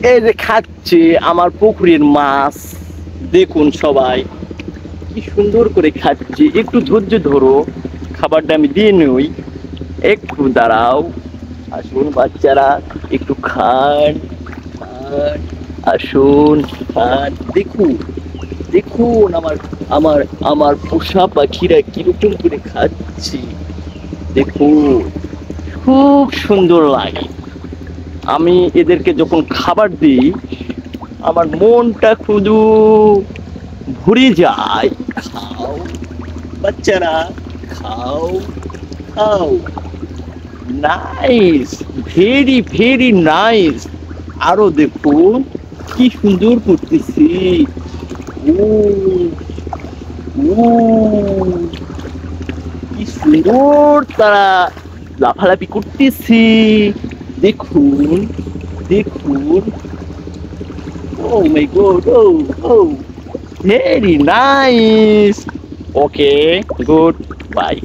এই যে খাচ্ছে আমার পুকুরের মাছ। দেখুন সবাই কি সুন্দর করে খাচ্ছে। একটু ধৈর্য ধরো, খাবারটা আমি দিয়ে নই। একটু দাঁড়াও, আসুন বাচ্চারা, একটু খান খান, আসুন খান। দেখুন দেখুন আমার আমার আমার পোষা পাখিরা কিরকম করে খাচ্ছে। দেখুন খুব সুন্দর লাগে। আমি এদেরকে যখন খাবার দিই আমার মনটা শুধু ভরে যায়। খাও বাচ্চারা, খাও খাও। Nice, very very nice. আরো দেখুন কি সুন্দর করতেছি। ও ও, কি সুন্দর তারা লাফালাফি করতেছি। দেখুন দেখুন। ও মাই গড, ও ও, ভেরি নাইস। ওকে, গুড বাই।